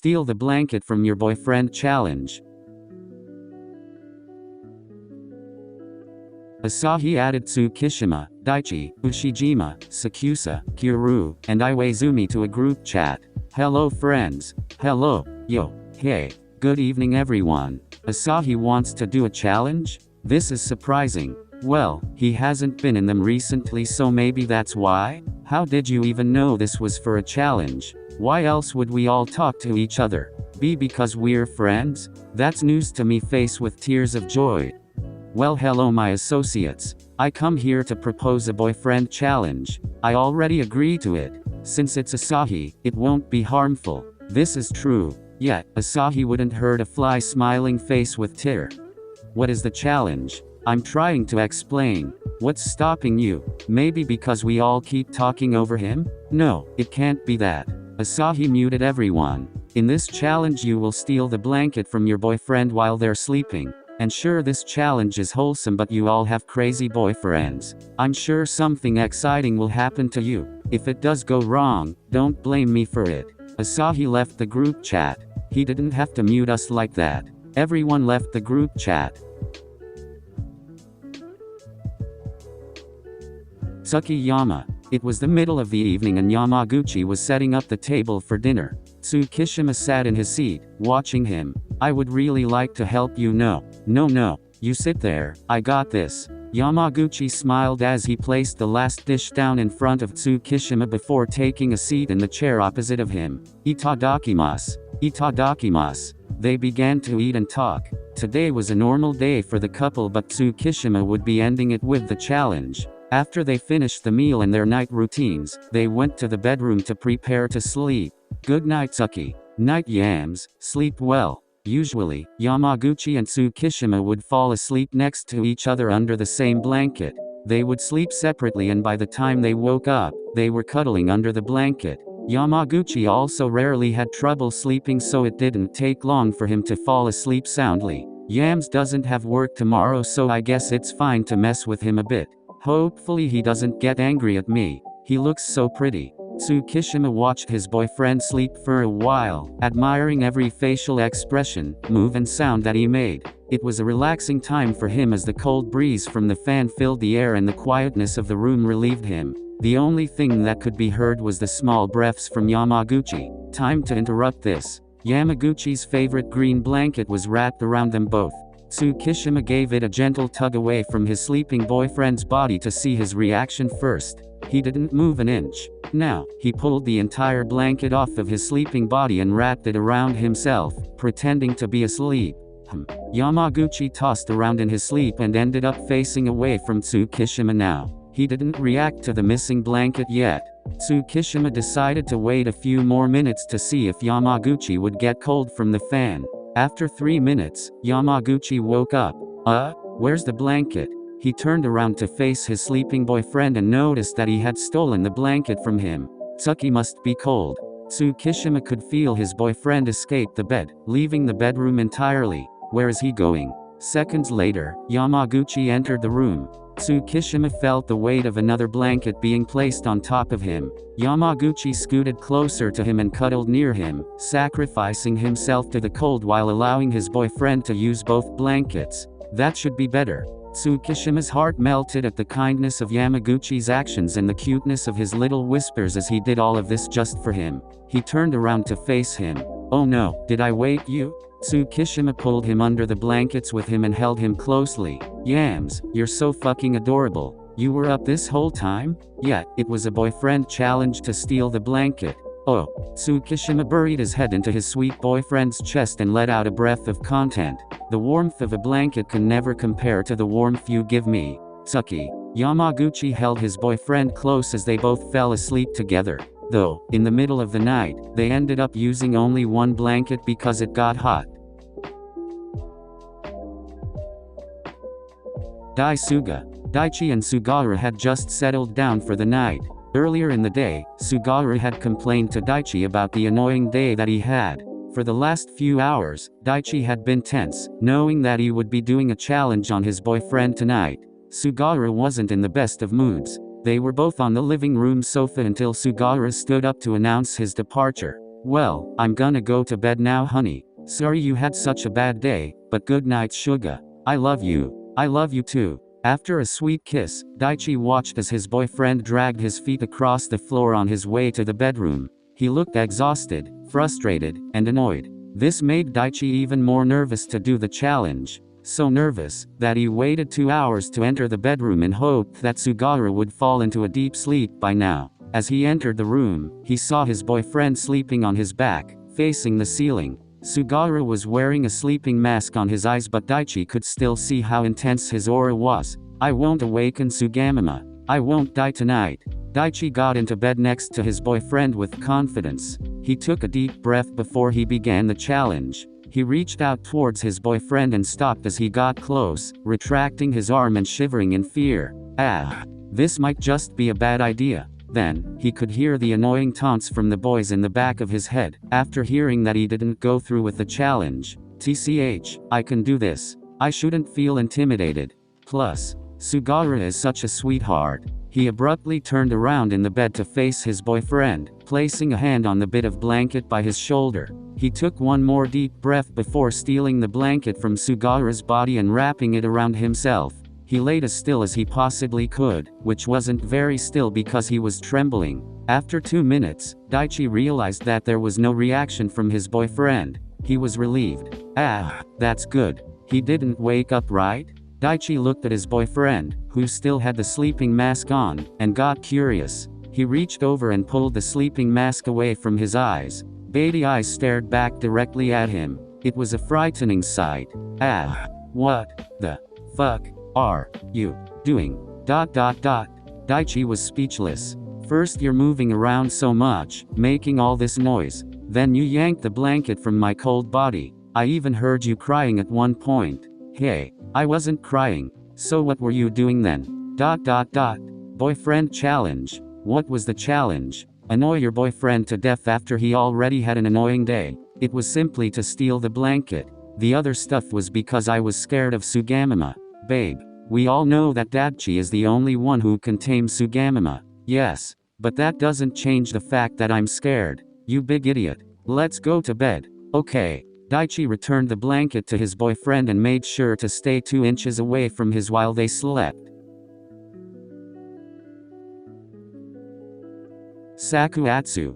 Steal the blanket from your boyfriend challenge. Asahi added Tsukishima, Daichi, Ushijima, Sakusa, Kuroo, and Iwaizumi to a group chat. Hello friends. Hello. Yo. Hey. Good evening everyone. Asahi wants to do a challenge? This is surprising. Well, he hasn't been in them recently, so maybe that's why? How did you even know this was for a challenge? Why else would we all talk to each other? Be because we're friends? That's news to me. Face with tears of joy. Well, hello my associates. I come here to propose a boyfriend challenge. I already agree to it. Since it's Asahi, it won't be harmful. This is true. Yet, Asahi wouldn't hurt a fly. Smiling face with tear. What is the challenge? I'm trying to explain. What's stopping you? Maybe because we all keep talking over him? No, it can't be that. Asahi muted everyone. In this challenge you will steal the blanket from your boyfriend while they're sleeping. And sure, this challenge is wholesome, but you all have crazy boyfriends. I'm sure something exciting will happen to you. If it does go wrong, don't blame me for it. Asahi left the group chat. He didn't have to mute us like that. Everyone left the group chat. Tsukishima. It was the middle of the evening and Yamaguchi was setting up the table for dinner. Tsukishima sat in his seat, watching him. I would really like to help you. No, you sit there, I got this. Yamaguchi smiled as he placed the last dish down in front of Tsukishima before taking a seat in the chair opposite of him. Itadakimasu. Itadakimasu. They began to eat and talk. Today was a normal day for the couple, but Tsukishima would be ending it with the challenge. After they finished the meal and their night routines, they went to the bedroom to prepare to sleep. Good night Tsuki. Night Yams, sleep well. Usually, Yamaguchi and Tsukishima would fall asleep next to each other under the same blanket. They would sleep separately, and by the time they woke up, they were cuddling under the blanket. Yamaguchi also rarely had trouble sleeping, so it didn't take long for him to fall asleep soundly. Yams doesn't have work tomorrow, so I guess it's fine to mess with him a bit. Hopefully he doesn't get angry at me. He looks so pretty. Tsukishima watched his boyfriend sleep for a while, admiring every facial expression, move and sound that he made. It was a relaxing time for him as the cold breeze from the fan filled the air and the quietness of the room relieved him. The only thing that could be heard was the small breaths from Yamaguchi. Time to interrupt this. Yamaguchi's favorite green blanket was wrapped around them both. Tsukishima gave it a gentle tug away from his sleeping boyfriend's body to see his reaction first. He didn't move an inch. Now, he pulled the entire blanket off of his sleeping body and wrapped it around himself, pretending to be asleep. Yamaguchi tossed around in his sleep and ended up facing away from Tsukishima now. He didn't react to the missing blanket yet. Tsukishima decided to wait a few more minutes to see if Yamaguchi would get cold from the fan. After 3 minutes, Yamaguchi woke up. Where's the blanket? He turned around to face his sleeping boyfriend and noticed that he had stolen the blanket from him. Tsuki must be cold. Tsukishima could feel his boyfriend escape the bed, leaving the bedroom entirely. Where is he going? Seconds later, Yamaguchi entered the room. Tsukishima felt the weight of another blanket being placed on top of him. Yamaguchi scooted closer to him and cuddled near him, sacrificing himself to the cold while allowing his boyfriend to use both blankets. That should be better. Tsukishima's heart melted at the kindness of Yamaguchi's actions and the cuteness of his little whispers as he did all of this just for him. He turned around to face him. Oh no, did I wake you? Tsukishima pulled him under the blankets with him and held him closely. Yams, you're so fucking adorable. You were up this whole time? Yeah, it was a boyfriend challenge to steal the blanket. Oh. Tsukishima buried his head into his sweet boyfriend's chest and let out a breath of content. The warmth of a blanket can never compare to the warmth you give me, Tsuki. Yamaguchi held his boyfriend close as they both fell asleep together. Though, in the middle of the night, they ended up using only one blanket because it got hot. Daichi and Sugawara had just settled down for the night. Earlier in the day, Sugawara had complained to Daichi about the annoying day that he had. For the last few hours, Daichi had been tense, knowing that he would be doing a challenge on his boyfriend tonight. Sugawara wasn't in the best of moods. They were both on the living room sofa until Sugawara stood up to announce his departure. Well, I'm gonna go to bed now, honey. Sorry you had such a bad day, but good night, Suga. I love you. I love you too. After a sweet kiss, Daichi watched as his boyfriend dragged his feet across the floor on his way to the bedroom. He looked exhausted, frustrated, and annoyed. This made Daichi even more nervous to do the challenge. So nervous, that he waited 2 hours to enter the bedroom in hope that Sugawara would fall into a deep sleep by now. As he entered the room, he saw his boyfriend sleeping on his back, facing the ceiling. Sugawara was wearing a sleeping mask on his eyes, but Daichi could still see how intense his aura was. I won't awaken Sugamama. I won't die tonight. Daichi got into bed next to his boyfriend with confidence. He took a deep breath before he began the challenge. He reached out towards his boyfriend and stopped as he got close, retracting his arm and shivering in fear. This might just be a bad idea. Then, he could hear the annoying taunts from the boys in the back of his head. After hearing that he didn't go through with the challenge, TCH, I can do this. I shouldn't feel intimidated. Plus, Sugawara is such a sweetheart. He abruptly turned around in the bed to face his boyfriend, placing a hand on the bit of blanket by his shoulder. He took one more deep breath before stealing the blanket from Sugawara's body and wrapping it around himself. He laid as still as he possibly could, which wasn't very still because he was trembling. After 2 minutes, Daichi realized that there was no reaction from his boyfriend. He was relieved. That's good. He didn't wake up, right? Daichi looked at his boyfriend, who still had the sleeping mask on, and got curious. He reached over and pulled the sleeping mask away from his eyes. Beady eyes stared back directly at him. It was a frightening sight. What the fuck are you doing? Daichi was speechless. First you're moving around so much, making all this noise. Then you yanked the blanket from my cold body. I even heard you crying at one point. Hey, I wasn't crying. So what were you doing then? Boyfriend challenge. What was the challenge? Annoy your boyfriend to death after he already had an annoying day. It was simply to steal the blanket. The other stuff was because I was scared of Sugamama. Babe, we all know that Daichi is the only one who can tame Sugamama. Yes, but that doesn't change the fact that I'm scared. You big idiot. Let's go to bed. Okay. Daichi returned the blanket to his boyfriend and made sure to stay 2 inches away from his while they slept. Sakusa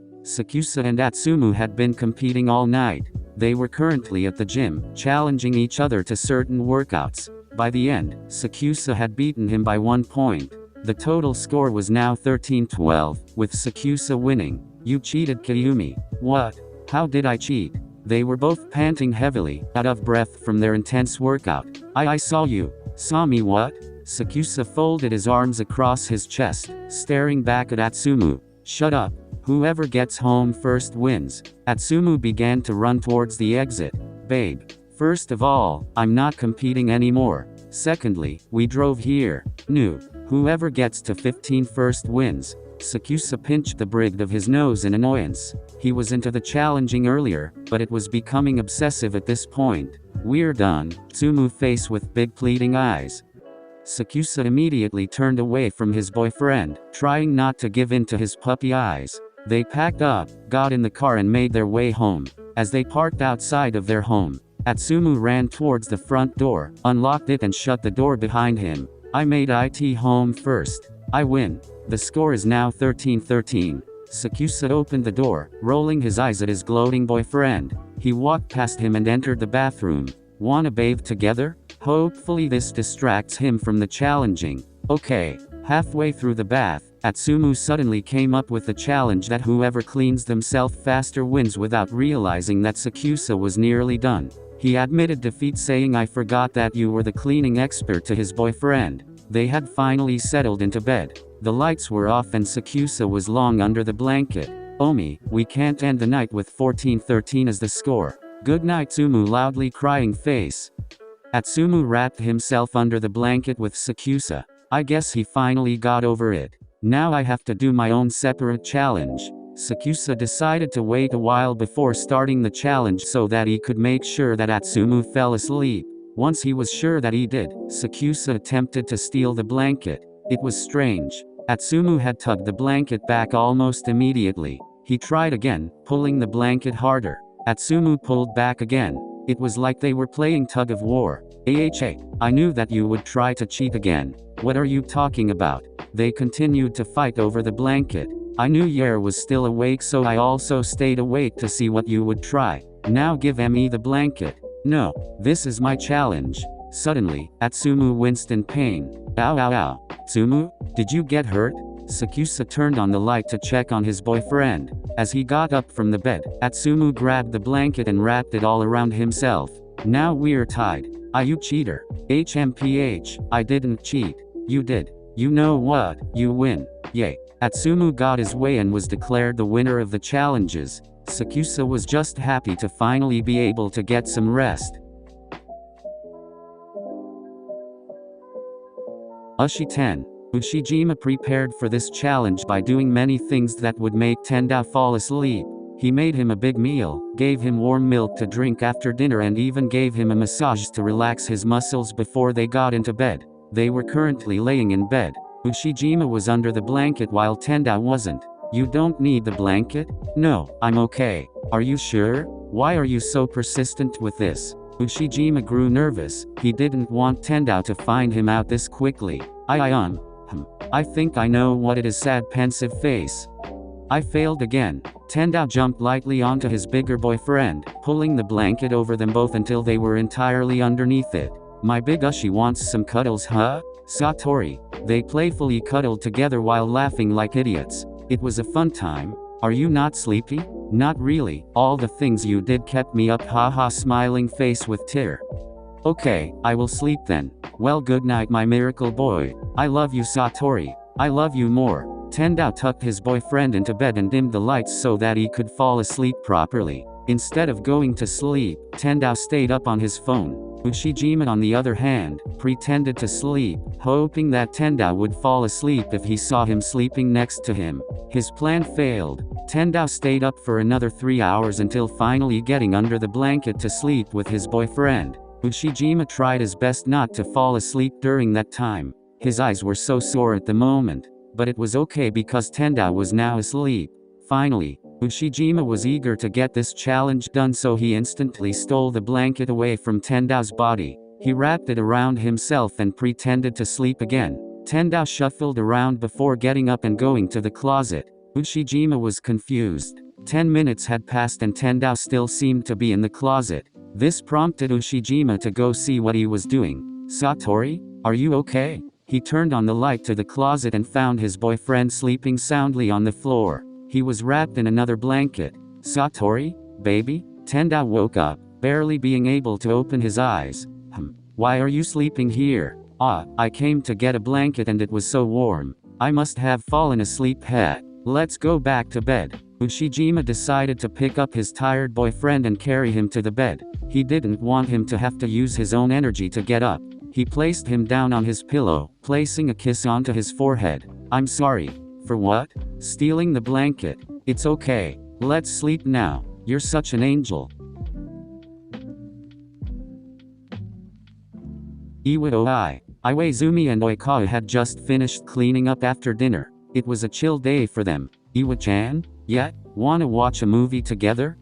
and Atsumu had been competing all night. They were currently at the gym, challenging each other to certain workouts. By the end, Sakusa had beaten him by 1 point. The total score was now 13-12, with Sakusa winning. You cheated, Kayumi. What? How did I cheat? They were both panting heavily, out of breath from their intense workout. I saw you. Saw me what? Sakusa folded his arms across his chest, staring back at Atsumu. Shut up. Whoever gets home first wins. Atsumu began to run towards the exit. Babe. First of all, I'm not competing anymore. Secondly, we drove here. No. Whoever gets to 15 first wins. Sakusa pinched the bridge of his nose in annoyance. He was into the challenging earlier, but it was becoming obsessive at this point. We're done. Tsumu face with big pleading eyes. Sakusa immediately turned away from his boyfriend, trying not to give in to his puppy eyes. They packed up, got in the car and made their way home. As they parked outside of their home, Atsumu ran towards the front door, unlocked it and shut the door behind him. I made it home first. I win. The score is now 13-13. Sakusa opened the door, rolling his eyes at his gloating boyfriend. He walked past him and entered the bathroom. Wanna bathe together? Hopefully this distracts him from the challenging. Okay. Halfway through the bath, Atsumu suddenly came up with the challenge that whoever cleans themselves faster wins without realizing that Sakusa was nearly done. He admitted defeat, saying I forgot that you were the cleaning expert to his boyfriend. They had finally settled into bed. The lights were off and Sakusa was long under the blanket. Omi, we can't end the night with 14-13 as the score. Good night, Atsumu loudly crying face. Atsumu wrapped himself under the blanket with Sakusa. I guess he finally got over it. Now I have to do my own separate challenge. Sakusa decided to wait a while before starting the challenge so that he could make sure that Atsumu fell asleep. Once he was sure that he did, Sakusa attempted to steal the blanket. It was strange. Atsumu had tugged the blanket back almost immediately. He tried again, pulling the blanket harder. Atsumu pulled back again. It was like they were playing tug of war. I knew that you would try to cheat again. What are you talking about? They continued to fight over the blanket. I knew Yair was still awake, so I also stayed awake to see what you would try. Now give me the blanket. No, this is my challenge. Suddenly, Atsumu winced in pain. Ow ow ow. Atsumu, did you get hurt? Sakusa turned on the light to check on his boyfriend. As he got up from the bed, Atsumu grabbed the blanket and wrapped it all around himself. Now we're tied. You cheater. HMPH, I didn't cheat. You did. You know what? You win. Yay. Atsumu got his way and was declared the winner of the challenges. Sakusa was just happy to finally be able to get some rest. Ushi 10. Ushijima prepared for this challenge by doing many things that would make Tendou fall asleep. He made him a big meal, gave him warm milk to drink after dinner, and even gave him a massage to relax his muscles before they got into bed. They were currently laying in bed. Ushijima was under the blanket while Tendou wasn't. You don't need the blanket? No, I'm okay. Are you sure? Why are you so persistent with this? Ushijima grew nervous. He didn't want Tendou to find him out this quickly. I think I know what it is. Sad pensive face. I failed again. Tendou jumped lightly onto his bigger boyfriend, pulling the blanket over them both until they were entirely underneath it. My big Ushi wants some cuddles, huh? Satori. They playfully cuddled together while laughing like idiots. It was a fun time. Are you not sleepy? Not really. All the things you did kept me up, haha, smiling face with tear. Okay, I will sleep then. Well, good night, my miracle boy. I love you, Satori. I love you more. Tendou tucked his boyfriend into bed and dimmed the lights so that he could fall asleep properly. Instead of going to sleep, Tendou stayed up on his phone. Ushijima, on the other hand, pretended to sleep, hoping that Tendou would fall asleep if he saw him sleeping next to him. His plan failed. Tendou stayed up for another 3 hours until finally getting under the blanket to sleep with his boyfriend. Ushijima tried his best not to fall asleep during that time. His eyes were so sore at the moment. But it was okay because Tendou was now asleep. Finally, Ushijima was eager to get this challenge done, so he instantly stole the blanket away from Tendou's body. He wrapped it around himself and pretended to sleep again. Tendou shuffled around before getting up and going to the closet. Ushijima was confused. 10 minutes had passed and Tendou still seemed to be in the closet. This prompted Ushijima to go see what he was doing. Satori, are you okay? He turned on the light to the closet and found his boyfriend sleeping soundly on the floor. He was wrapped in another blanket. Satori, baby? Tendou woke up, barely being able to open his eyes. Why are you sleeping here? I came to get a blanket and it was so warm. I must have fallen asleep. Let's go back to bed. Ushijima decided to pick up his tired boyfriend and carry him to the bed. He didn't want him to have to use his own energy to get up. He placed him down on his pillow, placing a kiss onto his forehead. I'm sorry. For what? Stealing the blanket. It's okay. Let's sleep now. You're such an angel. Iwaizumi and Oikawa had just finished cleaning up after dinner. It was a chill day for them. Iwa-chan? Yeah? Wanna watch a movie together?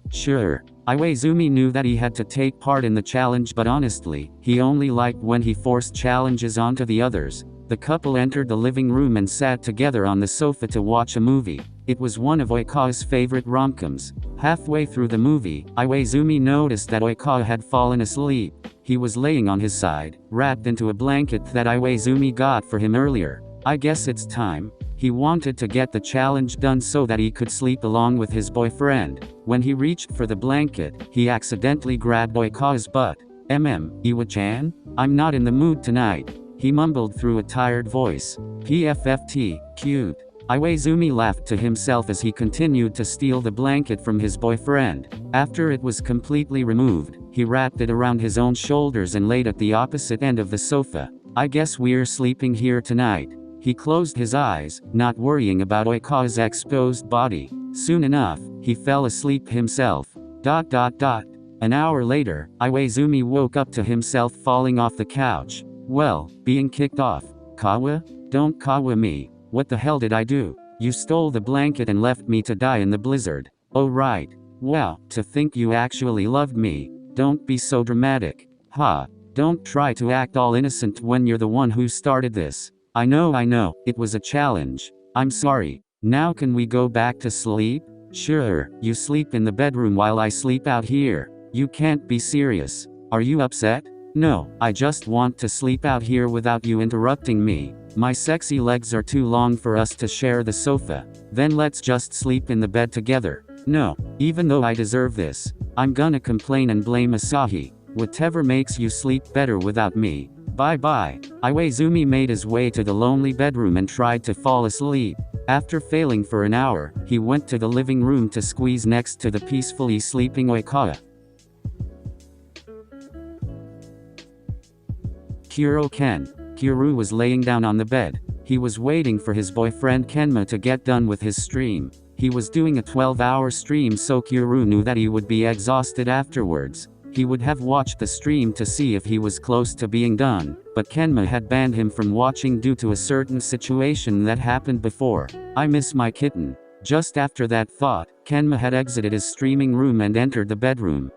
Sure. Iwaizumi knew that he had to take part in the challenge, but honestly, he only liked when he forced challenges onto the others. The couple entered the living room and sat together on the sofa to watch a movie. It was one of Oikawa's favorite rom-coms. Halfway through the movie, Iwaizumi noticed that Oikawa had fallen asleep. He was laying on his side, wrapped into a blanket that Iwaizumi got for him earlier. I guess it's time. He wanted to get the challenge done so that he could sleep along with his boyfriend. When he reached for the blanket, he accidentally grabbed Oikawa's butt. Iwa-chan? I'm not in the mood tonight. He mumbled through a tired voice. PFFT, cute. Iwaizumi laughed to himself as he continued to steal the blanket from his boyfriend. After it was completely removed, he wrapped it around his own shoulders and laid at the opposite end of the sofa. I guess we're sleeping here tonight. He closed his eyes, not worrying about Oikawa's exposed body. Soon enough, he fell asleep himself. An hour later, Iwaizumi woke up to himself falling off the couch. Well, being kicked off. Kawa? Don't kawa me. What the hell did I do? You stole the blanket and left me to die in the blizzard. Oh right. Wow, to think you actually loved me. Don't be so dramatic. Ha. Don't try to act all innocent when you're the one who started this. I know, it was a challenge. I'm sorry. Now can we go back to sleep? Sure, you sleep in the bedroom while I sleep out here. You can't be serious. Are you upset? No, I just want to sleep out here without you interrupting me. My sexy legs are too long for us to share the sofa. Then let's just sleep in the bed together. No, even though I deserve this, I'm gonna complain and blame Asahi. Whatever makes you sleep better without me. Bye bye. Iwaizumi made his way to the lonely bedroom and tried to fall asleep. After failing for an hour, he went to the living room to squeeze next to the peacefully sleeping Oikawa. Kuroo was laying down on the bed. He was waiting for his boyfriend Kenma to get done with his stream. He was doing a 12-hour stream, so Kuroo knew that he would be exhausted afterwards. He would have watched the stream to see if he was close to being done, but Kenma had banned him from watching due to a certain situation that happened before. I miss my kitten. Just after that thought, Kenma had exited his streaming room and entered the bedroom.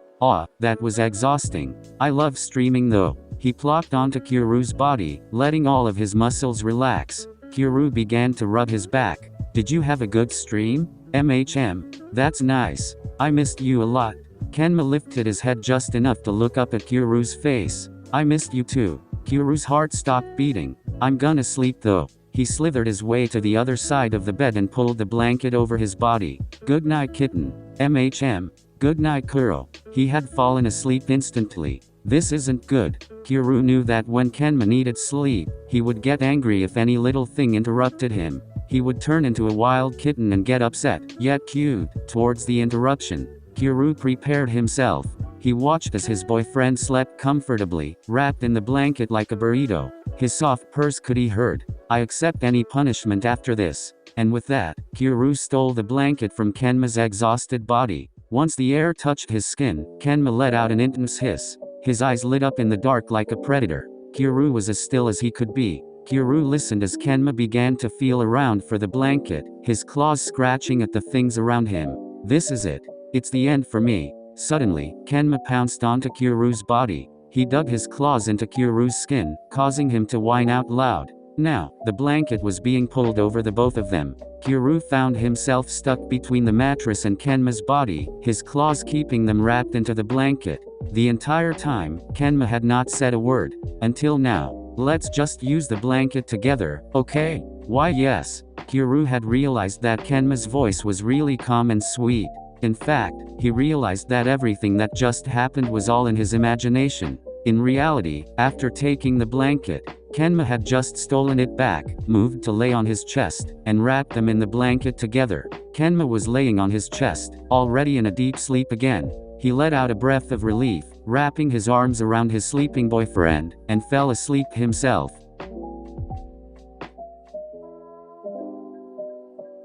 That was exhausting. I love streaming though. He plopped onto Kuroo's body, letting all of his muscles relax. Kuroo began to rub his back. Did you have a good stream? That's nice. I missed you a lot. Kenma lifted his head just enough to look up at Kuroo's face. I missed you too. Kuroo's heart stopped beating. I'm gonna sleep though. He slithered his way to the other side of the bed and pulled the blanket over his body. Good night, kitten. Good night, Kuroo. He had fallen asleep instantly. This isn't good. Kuroo knew that when Kenma needed sleep, he would get angry if any little thing interrupted him. He would turn into a wild kitten and get upset, yet cute, towards the interruption. Kuroo prepared himself. He watched as his boyfriend slept comfortably, wrapped in the blanket like a burrito. His soft purrs could be heard. I accept any punishment after this. And with that, Kuroo stole the blanket from Kenma's exhausted body. Once the air touched his skin, Kenma let out an intense hiss. His eyes lit up in the dark like a predator. Kuroo was as still as he could be. Kuroo listened as Kenma began to feel around for the blanket, his claws scratching at the things around him. This is it. It's the end for me. Suddenly, Kenma pounced onto Kuroo's body. He dug his claws into Kuroo's skin, causing him to whine out loud. Now, the blanket was being pulled over the both of them. Kuroo found himself stuck between the mattress and Kenma's body, his claws keeping them wrapped into the blanket. The entire time, Kenma had not said a word. Until now. Let's just use the blanket together, okay? Why yes. Kuroo had realized that Kenma's voice was really calm and sweet. In fact, he realized that everything that just happened was all in his imagination. In reality, after taking the blanket, Kenma had just stolen it back, moved to lay on his chest, and wrapped them in the blanket together. Kenma was laying on his chest, already in a deep sleep again. He let out a breath of relief, wrapping his arms around his sleeping boyfriend, and fell asleep himself.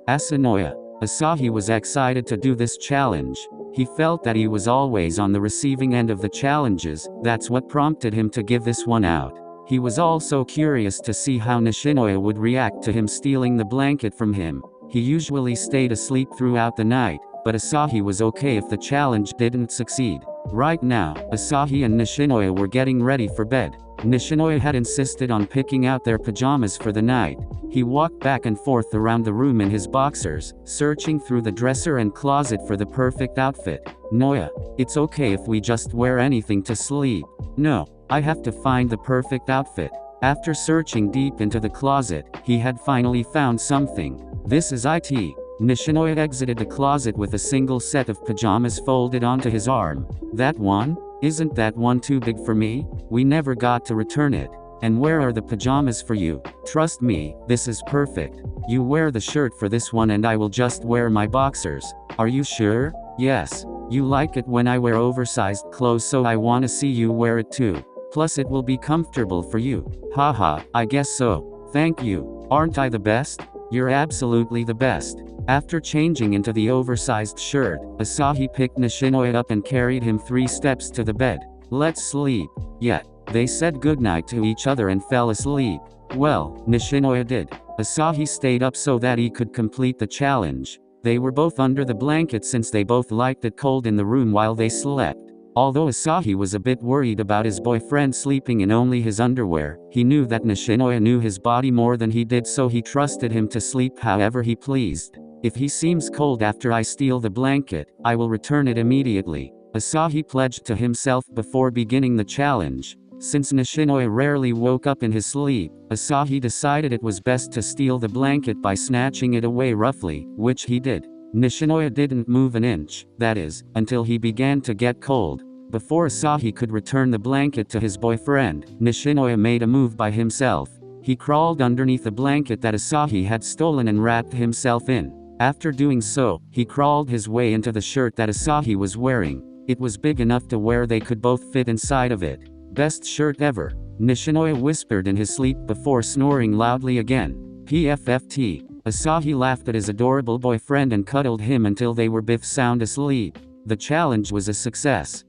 Asanoya. Asahi was excited to do this challenge. He felt that he was always on the receiving end of the challenges, that's what prompted him to give this one out. He was also curious to see how Nishinoya would react to him stealing the blanket from him. He usually stayed asleep throughout the night, but Asahi was okay if the challenge didn't succeed. Right now, Asahi and Nishinoya were getting ready for bed. Nishinoya had insisted on picking out their pajamas for the night. He walked back and forth around the room in his boxers, searching through the dresser and closet for the perfect outfit. Noya, it's okay if we just wear anything to sleep. No, I have to find the perfect outfit. After searching deep into the closet, he had finally found something. This is it. Nishinoya exited the closet with a single set of pajamas folded onto his arm. That one? Isn't that one too big for me? We never got to return it. And where are the pajamas for you? Trust me, this is perfect. You wear the shirt for this one and I will just wear my boxers. Are you sure? Yes. You like it when I wear oversized clothes, so I wanna see you wear it too. Plus it will be comfortable for you. Haha, I guess so. Thank you. Aren't I the best? You're absolutely the best. After changing into the oversized shirt, Asahi picked Nishinoya up and carried him 3 steps to the bed. Let's sleep. Yet, They said goodnight to each other and fell asleep. Well, Nishinoya did. Asahi stayed up so that he could complete the challenge. They were both under the blanket since they both liked it cold in the room while they slept. Although Asahi was a bit worried about his boyfriend sleeping in only his underwear, he knew that Nishinoya knew his body more than he did, so he trusted him to sleep however he pleased. If he seems cold after I steal the blanket, I will return it immediately, Asahi pledged to himself before beginning the challenge. Since Nishinoya rarely woke up in his sleep, Asahi decided it was best to steal the blanket by snatching it away roughly, which he did. Nishinoya didn't move an inch, that is, until he began to get cold. Before Asahi could return the blanket to his boyfriend, Nishinoya made a move by himself. He crawled underneath the blanket that Asahi had stolen and wrapped himself in. After doing so, he crawled his way into the shirt that Asahi was wearing. It was big enough to where they could both fit inside of it. Best shirt ever, Nishinoya whispered in his sleep before snoring loudly again. PFFT. Asahi laughed at his adorable boyfriend and cuddled him until they were both sound asleep. The challenge was a success.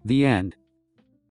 The end.